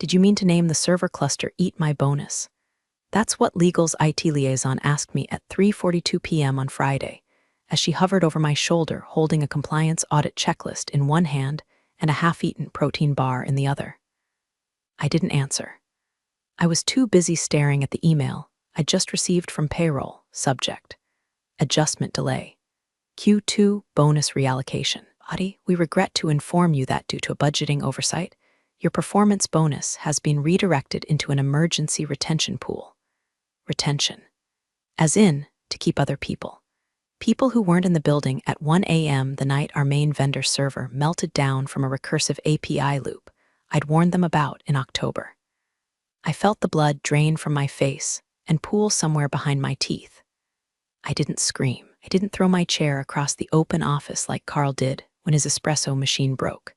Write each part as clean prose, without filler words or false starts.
Did you mean to name the server cluster Eat My Bonus? That's what legal's IT liaison asked me at 3:42 p.m. on Friday, as she hovered over my shoulder holding a compliance audit checklist in one hand and a half-eaten protein bar in the other. I didn't answer. I was too busy staring at the email I'd just received from Payroll, subject: adjustment delay. Q2 bonus reallocation. Adi, we regret to inform you that due to a budgeting oversight, your performance bonus has been redirected into an emergency retention pool. Retention. As in, to keep other people. People who weren't in the building at 1 a.m. the night our main vendor server melted down from a recursive API loop I'd warned them about in October. I felt the blood drain from my face and pool somewhere behind my teeth. I didn't scream. I didn't throw my chair across the open office like Carl did when his espresso machine broke.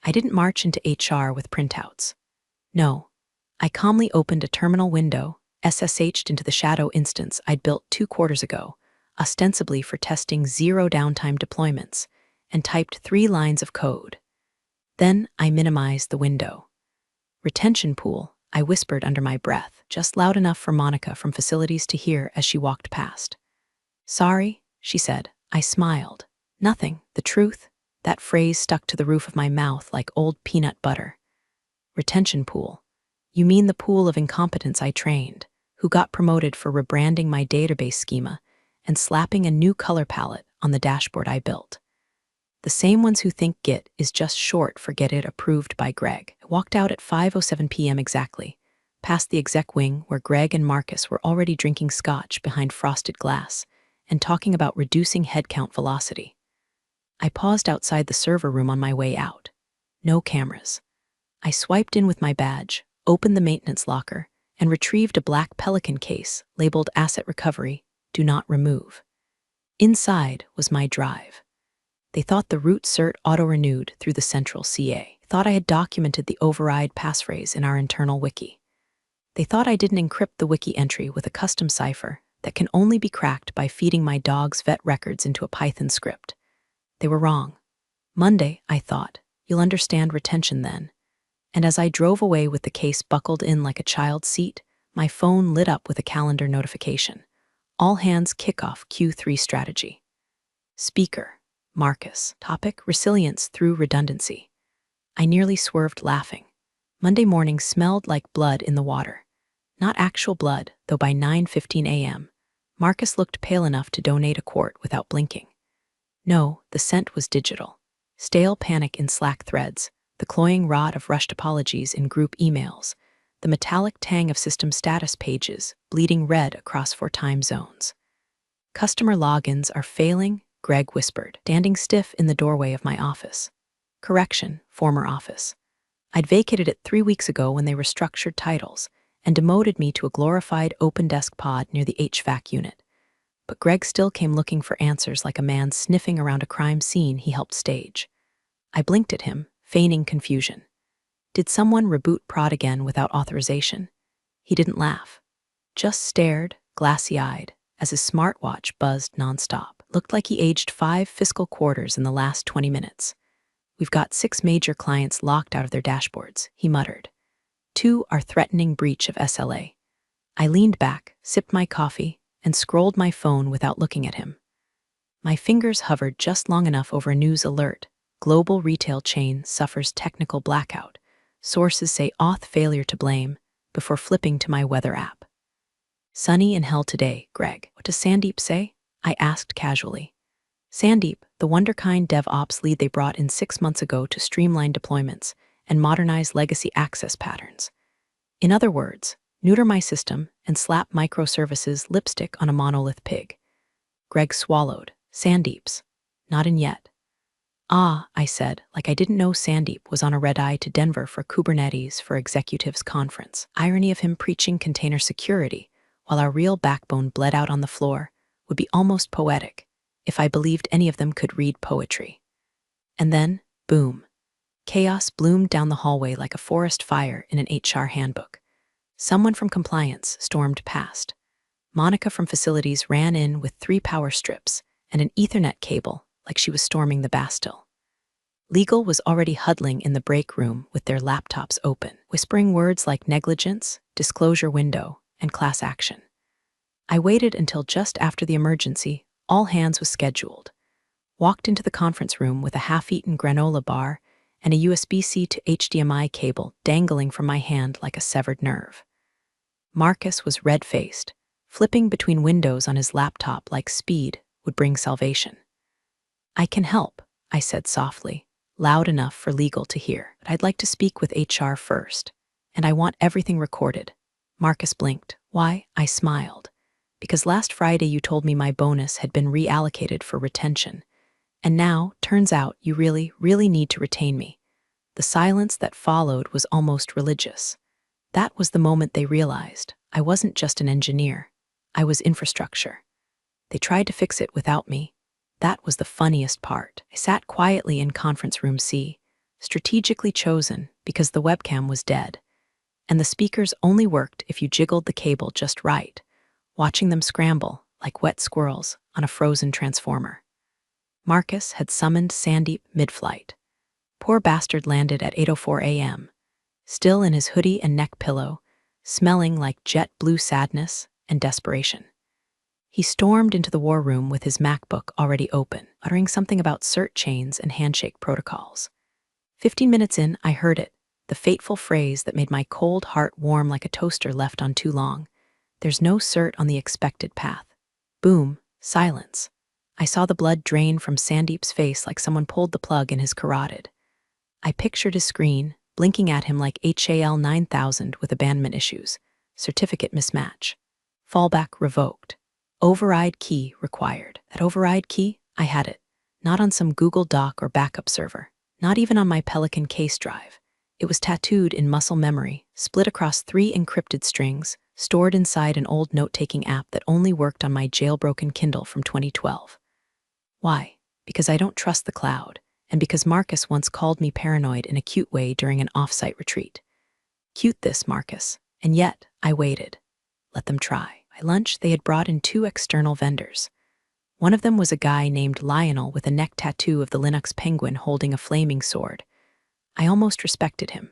I didn't march into HR with printouts. No, I calmly opened a terminal window, SSH'd into the shadow instance I'd built 2 quarters ago, ostensibly for testing zero downtime deployments, and typed 3 lines of code. Then I minimized the window. Retention pool, I whispered under my breath, just loud enough for Monica from facilities to hear as she walked past. Sorry, she said. I smiled. Nothing, the truth. That phrase stuck to the roof of my mouth like old peanut butter. Retention pool. You mean the pool of incompetence I trained, who got promoted for rebranding my database schema and slapping a new color palette on the dashboard I built. The same ones who think Git is just short for Get It Approved by Greg. I walked out at 5:07 p.m. exactly, past the exec wing where Greg and Marcus were already drinking scotch behind frosted glass and talking about reducing headcount velocity. I paused outside the server room on my way out. No cameras. I swiped in with my badge, opened the maintenance locker, and retrieved a black Pelican case labeled Asset Recovery, Do Not Remove. Inside was my drive. They thought the root cert auto-renewed through the central CA. Thought I had documented the override passphrase in our internal wiki. They thought I didn't encrypt the wiki entry with a custom cipher that can only be cracked by feeding my dog's vet records into a Python script. They were wrong. Monday, I thought, you'll understand retention then. And as I drove away with the case buckled in like a child's seat, my phone lit up with a calendar notification. All hands kickoff Q3 strategy. Speaker, Marcus. Topic, resilience through redundancy. I nearly swerved laughing. Monday morning smelled like blood in the water. Not actual blood, though by 9:15 a.m., Marcus looked pale enough to donate a quart without blinking. No, the scent was digital. Stale panic in Slack threads, the cloying rot of rushed apologies in group emails, the metallic tang of system status pages bleeding red across 4 time zones. Customer logins are failing, Greg whispered, standing stiff in the doorway of my office. Correction, former office. I'd vacated it 3 weeks ago when they restructured titles and demoted me to a glorified open desk pod near the HVAC unit. But Greg still came looking for answers like a man sniffing around a crime scene he helped stage. I blinked at him, feigning confusion. Did someone reboot prod again without authorization? He didn't laugh. Just stared, glassy-eyed, as his smartwatch buzzed nonstop. Looked like he aged 5 fiscal quarters in the last 20 minutes. We've got 6 major clients locked out of their dashboards, he muttered. 2 are threatening breach of SLA. I leaned back, sipped my coffee, and scrolled my phone without looking at him. My fingers hovered just long enough over a news alert. Global retail chain suffers technical blackout. Sources say auth failure to blame, before flipping to my weather app. Sunny in hell today, Greg. What does Sandeep say? I asked casually. Sandeep, the wonderkind DevOps lead they brought in 6 months ago to streamline deployments and modernize legacy access patterns. In other words, neuter my system and slap microservices lipstick on a monolith pig. Greg swallowed. Sandeep's. Not in yet. Ah, I said, like I didn't know Sandeep was on a red-eye to Denver for Kubernetes for Executives Conference. Irony of him preaching container security while our real backbone bled out on the floor would be almost poetic if I believed any of them could read poetry. And then, boom. Chaos bloomed down the hallway like a forest fire in an HR handbook. Someone from compliance stormed past. Monica from facilities ran in with 3 power strips and an Ethernet cable like she was storming the Bastille. Legal was already huddling in the break room with their laptops open, whispering words like negligence, disclosure window, and class action. I waited until just after the emergency, all hands was scheduled, walked into the conference room with a half-eaten granola bar and a USB-C to HDMI cable dangling from my hand like a severed nerve. Marcus was red-faced, flipping between windows on his laptop like speed would bring salvation. "I can help," I said softly, loud enough for legal to hear. "But I'd like to speak with HR first, and I want everything recorded." Marcus blinked. "Why?" I smiled. "Because last Friday you told me my bonus had been reallocated for retention, and now, turns out, you really, really need to retain me." The silence that followed was almost religious. That was the moment they realized I wasn't just an engineer. I was infrastructure. They tried to fix it without me. That was the funniest part. I sat quietly in conference room C, strategically chosen because the webcam was dead, and the speakers only worked if you jiggled the cable just right, watching them scramble like wet squirrels on a frozen transformer. Marcus had summoned Sandeep mid-flight. Poor bastard landed at 8:04 a.m., still in his hoodie and neck pillow, smelling like jet blue sadness and desperation. He stormed into the war room with his MacBook already open, uttering something about cert chains and handshake protocols. 15 minutes in, I heard it, the fateful phrase that made my cold heart warm like a toaster left on too long. "There's no cert on the expected path." Boom, silence. I saw the blood drain from Sandeep's face like someone pulled the plug in his carotid. I pictured his screen, blinking at him like HAL 9000 with abandonment issues. Certificate mismatch. Fallback revoked. Override key required. That override key? I had it. Not on some Google Doc or backup server. Not even on my Pelican case drive. It was tattooed in muscle memory, split across 3 encrypted strings, stored inside an old note-taking app that only worked on my jailbroken Kindle from 2012. Why? Because I don't trust the cloud, and because Marcus once called me paranoid in a cute way during an off-site retreat. Cute this, Marcus. And yet, I waited. Let them try. By lunch, they had brought in 2 external vendors. One of them was a guy named Lionel with a neck tattoo of the Linux penguin holding a flaming sword. I almost respected him,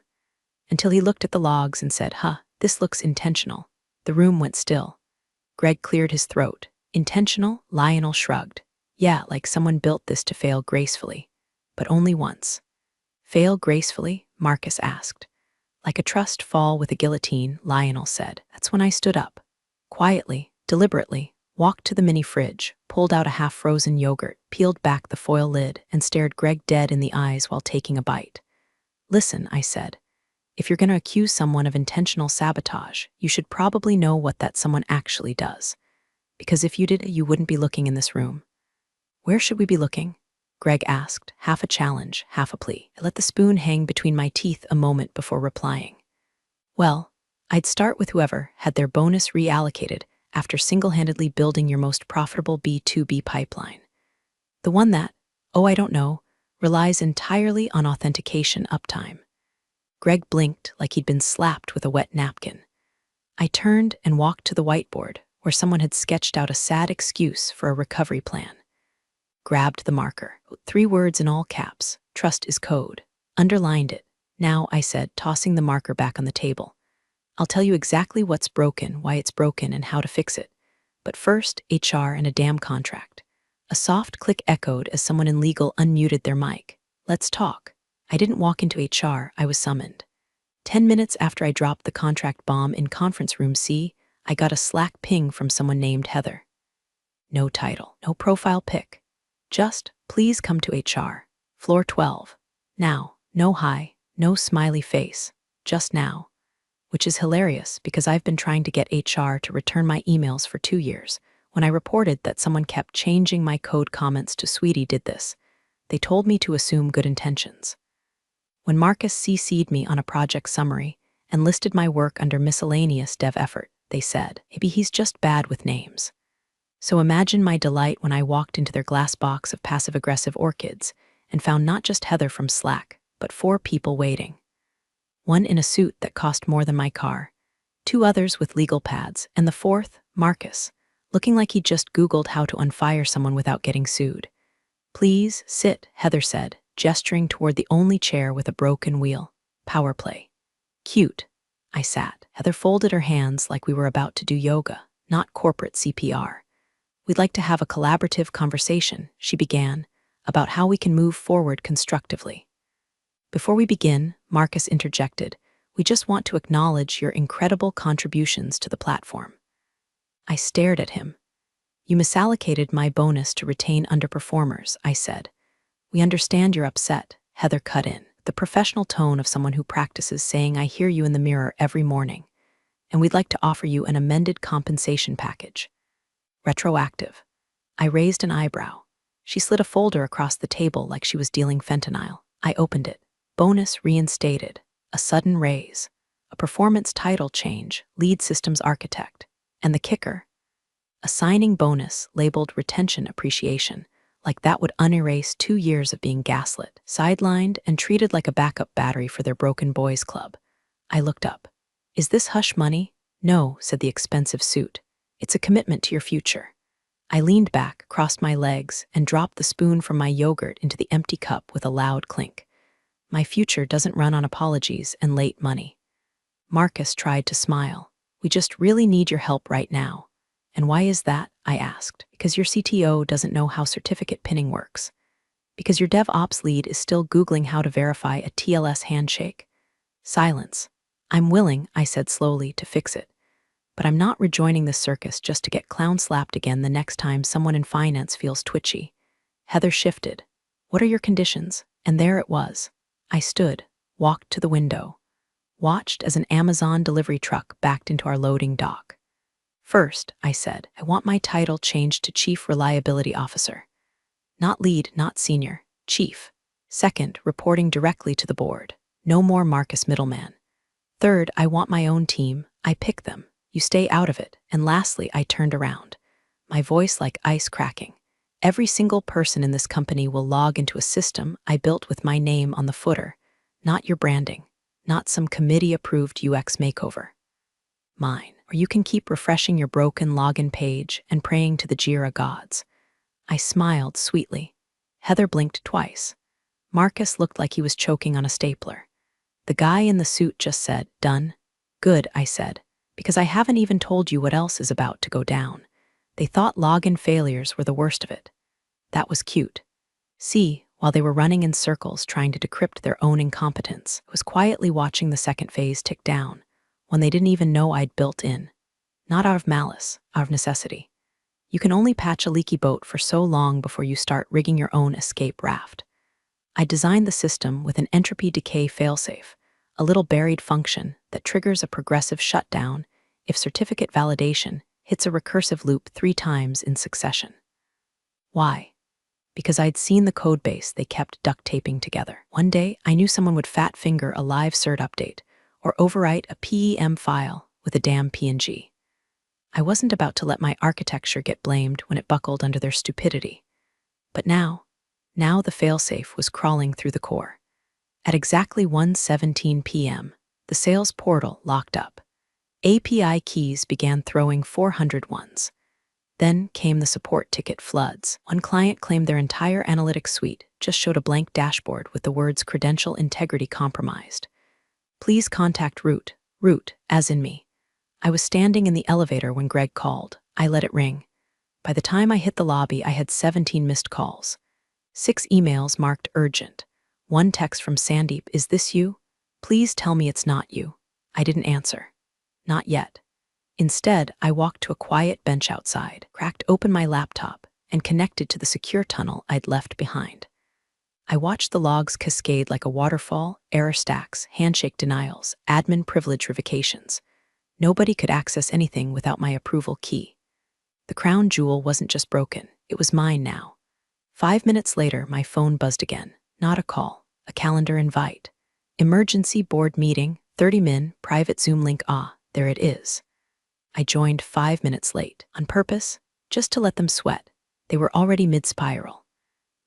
until he looked at the logs and said, this looks intentional." The room went still. Greg cleared his throat. "Intentional?" Lionel shrugged. "Yeah, like someone built this to fail gracefully. But only once." "Fail gracefully?" Marcus asked. "Like a trust fall with a guillotine," Lionel said. That's when I stood up. Quietly, deliberately, walked to the mini fridge, pulled out a half-frozen yogurt, peeled back the foil lid, and stared Greg dead in the eyes while taking a bite. "Listen," I said. "If you're going to accuse someone of intentional sabotage, you should probably know what that someone actually does. Because if you did, you wouldn't be looking in this room." "Where should we be looking?" Greg asked, half a challenge, half a plea. I let the spoon hang between my teeth a moment before replying. "Well, I'd start with whoever had their bonus reallocated after single-handedly building your most profitable B2B pipeline. The one that, I don't know, relies entirely on authentication uptime." Greg blinked like he'd been slapped with a wet napkin. I turned and walked to the whiteboard where someone had sketched out a sad excuse for a recovery plan. Grabbed the marker, 3 words in all caps, "Trust is code," underlined it. "Now," I said, tossing the marker back on the table, "I'll tell you exactly what's broken, why it's broken, and how to fix it. But first, HR and a damn contract." A soft click echoed as someone in legal unmuted their mic. "Let's talk." I didn't walk into HR, I was summoned. 10 minutes after I dropped the contract bomb in conference room C, I got a Slack ping from someone named Heather. No title, no profile pic. Just, "Please come to HR. Floor 12. Now." No hi, no smiley face. Just now. Which is hilarious because I've been trying to get HR to return my emails for 2 years. When I reported that someone kept changing my code comments to "Sweetie did this," they told me to assume good intentions. When Marcus CC'd me on a project summary and listed my work under miscellaneous dev effort, they said, maybe he's just bad with names. So imagine my delight when I walked into their glass box of passive-aggressive orchids and found not just Heather from Slack, but 4 people waiting. One in a suit that cost more than my car, 2 others with legal pads, and the 4th, Marcus, looking like he just Googled how to unfire someone without getting sued. "Please sit," Heather said, gesturing toward the only chair with a broken wheel. Power play. Cute. I sat. Heather folded her hands like we were about to do yoga, not corporate CPR. We'd like to have a collaborative conversation, she began, about how we can move forward constructively. Before we begin, Marcus interjected, we just want to acknowledge your incredible contributions to the platform. I stared at him. You misallocated my bonus to retain underperformers, I said. We understand you're upset, Heather cut in, the professional tone of someone who practices saying I hear you in the mirror every morning, and we'd like to offer you an amended compensation package. Retroactive. I raised an eyebrow. She slid a folder across the table like she was dealing fentanyl. I opened it. Bonus reinstated. A sudden raise. A performance title change, lead systems architect. And the kicker? A signing bonus labeled retention appreciation, like that would unerase 2 years of being gaslit, sidelined, and treated like a backup battery for their broken boys club. I looked up. Is this hush money? No, said the expensive suit. It's a commitment to your future. I leaned back, crossed my legs, and dropped the spoon from my yogurt into the empty cup with a loud clink. My future doesn't run on apologies and late money. Marcus tried to smile. We just really need your help right now. And why is that? I asked. Because your CTO doesn't know how certificate pinning works. Because your DevOps lead is still Googling how to verify a TLS handshake. Silence. I'm willing, I said slowly, to fix it. But I'm not rejoining this circus just to get clown-slapped again the next time someone in finance feels twitchy. Heather shifted. What are your conditions? And there it was. I stood, walked to the window, watched as an Amazon delivery truck backed into our loading dock. First, I said, I want my title changed to Chief Reliability Officer. Not lead, not senior, chief. Second, reporting directly to the board. No more Marcus middleman. Third, I want my own team. I pick them. You stay out of it. And lastly, I turned around, my voice like ice cracking. Every single person in this company will log into a system I built with my name on the footer, not your branding, not some committee-approved UX makeover. Mine. Or you can keep refreshing your broken login page and praying to the Jira gods. I smiled sweetly. Heather blinked twice. Marcus looked like he was choking on a stapler. The guy in the suit just said, done. Good, I said, because I haven't even told you what else is about to go down. They thought login failures were the worst of it. That was cute. See, while they were running in circles trying to decrypt their own incompetence, I was quietly watching the second phase tick down, when they didn't even know I'd built in. Not out of malice, out of necessity. You can only patch a leaky boat for so long before you start rigging your own escape raft. I designed the system with an entropy decay failsafe, a little buried function that triggers a progressive shutdown if certificate validation hits a recursive loop 3 times in succession. Why? Because I'd seen the codebase they kept duct taping together. One day, I knew someone would fat finger a live cert update or overwrite a PEM file with a damn PNG. I wasn't about to let my architecture get blamed when it buckled under their stupidity. But now the failsafe was crawling through the core. At exactly 1:17 p.m., the sales portal locked up. API keys began throwing 400 ones. Then came the support ticket floods. One client claimed their entire analytics suite just showed a blank dashboard with the words credential integrity compromised. Please contact root, as in me. I was standing in the elevator when Greg called. I let it ring. By the time I hit the lobby, I had 17 missed calls. 6 emails marked urgent. 1 text from Sandeep, is this you? Please tell me it's not you. I didn't answer. Not yet. Instead, I walked to a quiet bench outside, cracked open my laptop, and connected to the secure tunnel I'd left behind. I watched the logs cascade like a waterfall, error stacks, handshake denials, admin privilege revocations. Nobody could access anything without my approval key. The crown jewel wasn't just broken, it was mine now. 5 minutes later, my phone buzzed again. Not a call, a calendar invite. Emergency board meeting, 30 min, private Zoom link. There it is. I joined 5 minutes late, on purpose, just to let them sweat. They were already mid-spiral.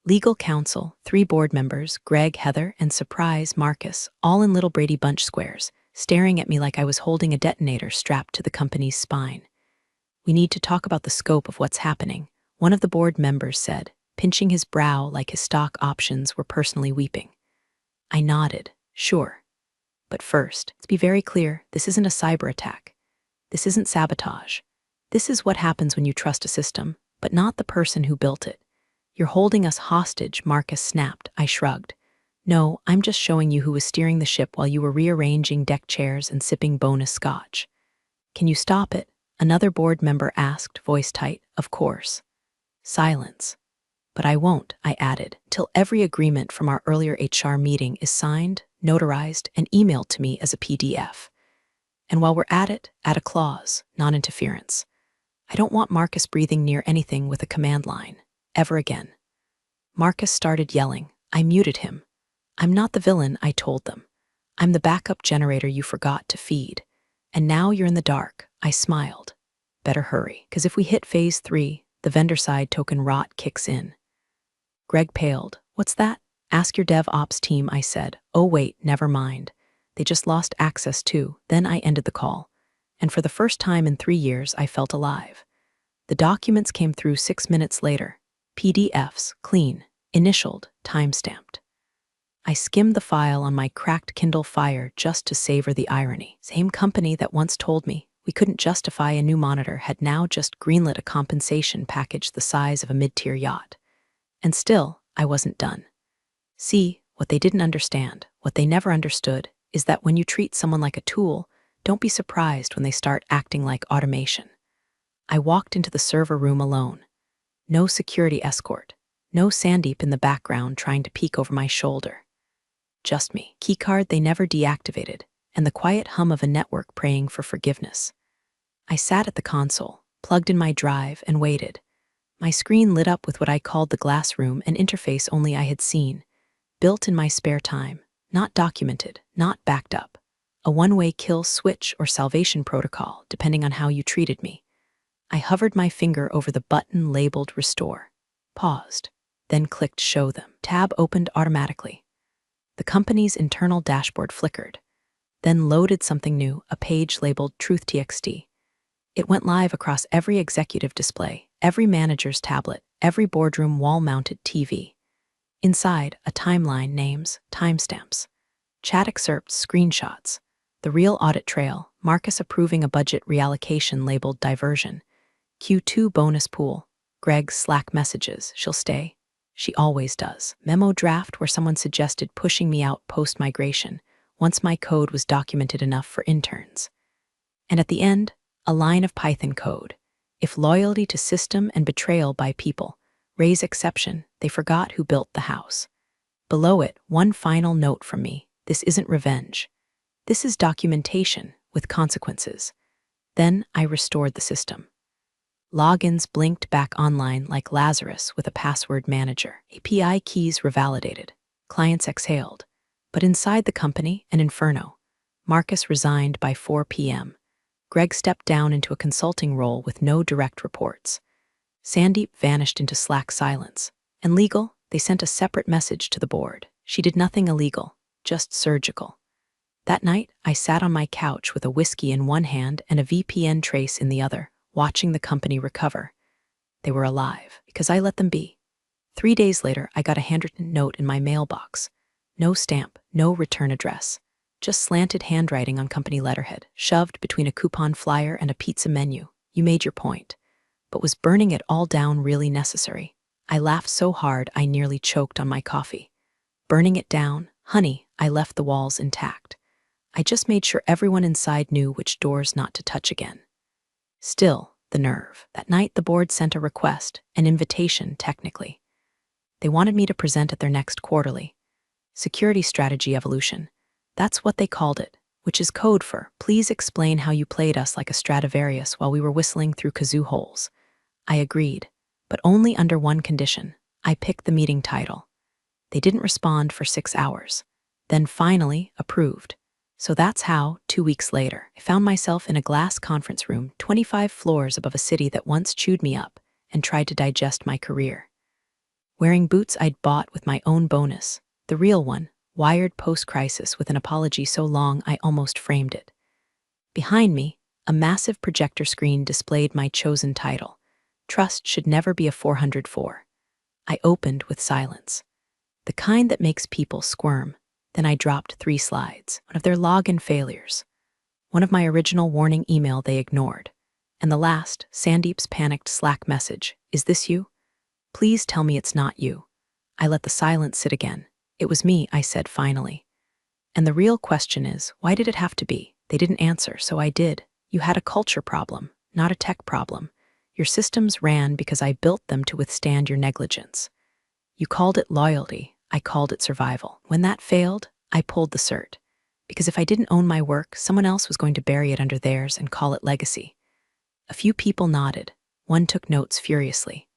Legal counsel, 3 board members, Greg, Heather, and surprise, Marcus, all in little Brady Bunch squares, staring at me like I was holding a detonator strapped to the company's spine. We need to talk about the scope of what's happening, one of the board members said. pinching his brow like his stock options were personally weeping. I nodded, sure. But first, let's be very clear, this isn't a cyber attack. This isn't sabotage. This is what happens when you trust a system, but not the person who built it. You're holding us hostage, Marcus snapped. I shrugged. No, I'm just showing you who was steering the ship while you were rearranging deck chairs and sipping bonus scotch. Can you stop it? Another board member asked, voice tight. Of course. Silence. But I won't, I added, till every agreement from our earlier HR meeting is signed, notarized, and emailed to me as a PDF. And while we're at it, add a clause, non-interference. I don't want Marcus breathing near anything with a command line, ever again. Marcus started yelling. I muted him. I'm not the villain, I told them. I'm the backup generator you forgot to feed. And now you're in the dark, I smiled. Better hurry, because if we hit phase 3, the vendor side token rot kicks in. Greg paled. What's that? Ask your DevOps team, I said. Oh wait, never mind. They just lost access too. Then I ended the call. And for the first time in 3 years, I felt alive. The documents came through 6 minutes later. PDFs, clean, initialed, time-stamped. I skimmed the file on my cracked Kindle Fire just to savor the irony. Same company that once told me we couldn't justify a new monitor had now just greenlit a compensation package the size of a mid-tier yacht. And still, I wasn't done. See, what they didn't understand, what they never understood, is that when you treat someone like a tool, don't be surprised when they start acting like automation. I walked into the server room alone. No security escort. No Sandeep in the background trying to peek over my shoulder. Just me, keycard they never deactivated, and the quiet hum of a network praying for forgiveness. I sat at the console, plugged in my drive, and waited. My screen lit up with what I called the glass room, an interface only I had seen, built in my spare time, not documented, not backed up. A one-way kill switch or salvation protocol, depending on how you treated me. I hovered my finger over the button labeled Restore, paused, then clicked Show Them. Tab opened automatically. The company's internal dashboard flickered, then loaded something new, a page labeled Truth.txt. It went live across every executive display, every manager's tablet, every boardroom wall-mounted TV. Inside, a timeline, names, timestamps, chat excerpts, screenshots, the real audit trail, Marcus approving a budget reallocation labeled Diversion, Q2 bonus pool, Greg's Slack messages, she'll stay. She always does. Memo draft where someone suggested pushing me out post-migration, once my code was documented enough for interns. And at the end, a line of Python code. If loyalty to system and betrayal by people raise exception, they forgot who built the house. Below it, one final note from me. This isn't revenge. This is documentation with consequences. Then I restored the system. Logins blinked back online like Lazarus with a password manager. API keys revalidated. Clients exhaled. But inside the company, an inferno. Marcus resigned by 4 p.m. Greg stepped down into a consulting role with no direct reports. Sandeep vanished into Slack silence. And legal, they sent a separate message to the board. She did nothing illegal, just surgical. That night, I sat on my couch with a whiskey in one hand and a VPN trace in the other, watching the company recover. They were alive, because I let them be. 3 days later, I got a handwritten note in my mailbox. No stamp, no return address. Just slanted handwriting on company letterhead, shoved between a coupon flyer and a pizza menu. You made your point. But was burning it all down really necessary? I laughed so hard I nearly choked on my coffee. Burning it down? Honey, I left the walls intact. I just made sure everyone inside knew which doors not to touch again. Still, the nerve. That night the board sent a request, an invitation technically. They wanted me to present at their next quarterly. Security Strategy Evolution. That's what they called it, which is code for, please explain how you played us like a Stradivarius while we were whistling through kazoo holes. I agreed, but only under one condition. I picked the meeting title. They didn't respond for 6 hours. Then finally, approved. So that's how, 2 weeks later, I found myself in a glass conference room 25 floors above a city that once chewed me up and tried to digest my career. Wearing boots I'd bought with my own bonus, the real one, wired post-crisis with an apology so long I almost framed it. Behind me, a massive projector screen displayed my chosen title. Trust should never be a 404. I opened with silence, the kind that makes people squirm. Then I dropped 3 slides, one of their login failures, one of my original warning email they ignored, and the last, Sandeep's panicked Slack message, "Is this you? Please tell me it's not you." I let the silence sit again. "It was me," I said finally. "And the real question is, why did it have to be?" They didn't answer, so I did. "You had a culture problem, not a tech problem. Your systems ran because I built them to withstand your negligence. You called it loyalty, I called it survival. When that failed, I pulled the cert. Because if I didn't own my work, someone else was going to bury it under theirs and call it legacy." A few people nodded. One took notes furiously.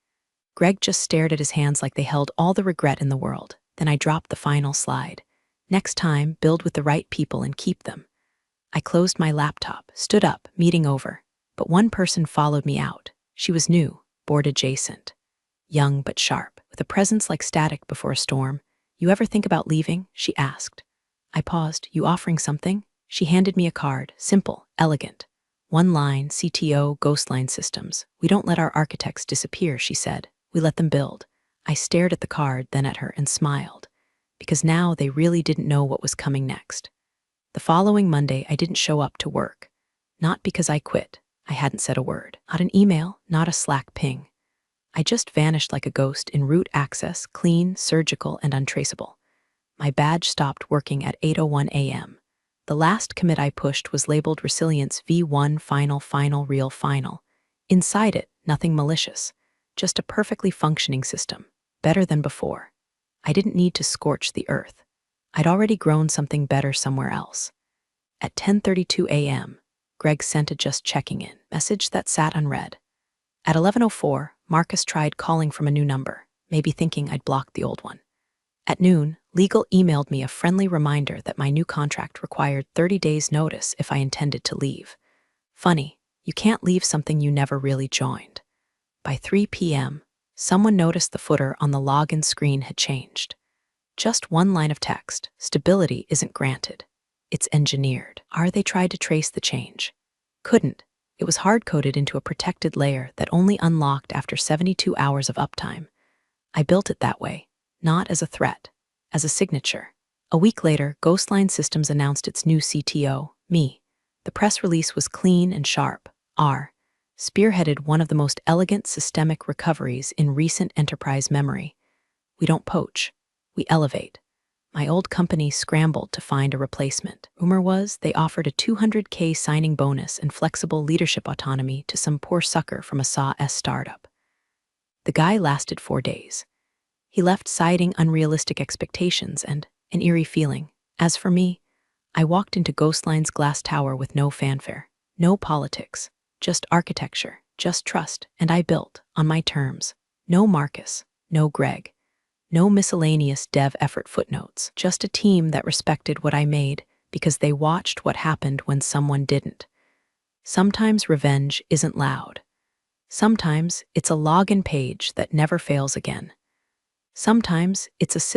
Greg just stared at his hands like they held all the regret in the world. Then I dropped the final slide. "Next time, build with the right people and keep them." I closed my laptop, stood up, meeting over. But one person followed me out. She was new, board adjacent. Young but sharp, with a presence like static before a storm. "You ever think about leaving?" she asked. I paused. "You offering something?" She handed me a card, simple, elegant. One line, CTO, Ghostline Systems. "We don't let our architects disappear," she said. "We let them build." I stared at the card, then at her, and smiled. Because now they really didn't know what was coming next. The following Monday, I didn't show up to work. Not because I quit. I hadn't said a word. Not an email, not a Slack ping. I just vanished like a ghost in root access, clean, surgical, and untraceable. My badge stopped working at 8:01 a.m. The last commit I pushed was labeled Resilience V1 Final Real Final. Inside it, nothing malicious. Just a perfectly functioning system. Better than before. I didn't need to scorch the earth. I'd already grown something better somewhere else. At 10:32 a.m., Greg sent a just checking in message that sat unread. At 11:04, Marcus tried calling from a new number, maybe thinking I'd blocked the old one. At noon, legal emailed me a friendly reminder that my new contract required 30 days' notice if I intended to leave. Funny, you can't leave something you never really joined. By 3 p.m., someone noticed the footer on the login screen had changed. Just one line of text: "Stability isn't granted. It's engineered." They tried to trace the change. Couldn't. It was hard-coded into a protected layer that only unlocked after 72 hours of uptime. I built it that way, not as a threat, as a signature. A week later, Ghostline Systems announced its new CTO, me. The press release was clean and sharp. Spearheaded one of the most elegant systemic recoveries in recent enterprise memory. We don't poach, we elevate. My old company scrambled to find a replacement. Rumor was they offered a $200K signing bonus and flexible leadership autonomy to some poor sucker from a SAW startup. The guy lasted 4 days. He left citing unrealistic expectations and an eerie feeling. As for me, I walked into Ghostline's glass tower with no fanfare, no politics, just architecture, just trust, and I built, on my terms. No Marcus, no Greg. No miscellaneous dev effort footnotes, just a team that respected what I made because they watched what happened when someone didn't. Sometimes revenge isn't loud. Sometimes it's a login page that never fails again. Sometimes it's a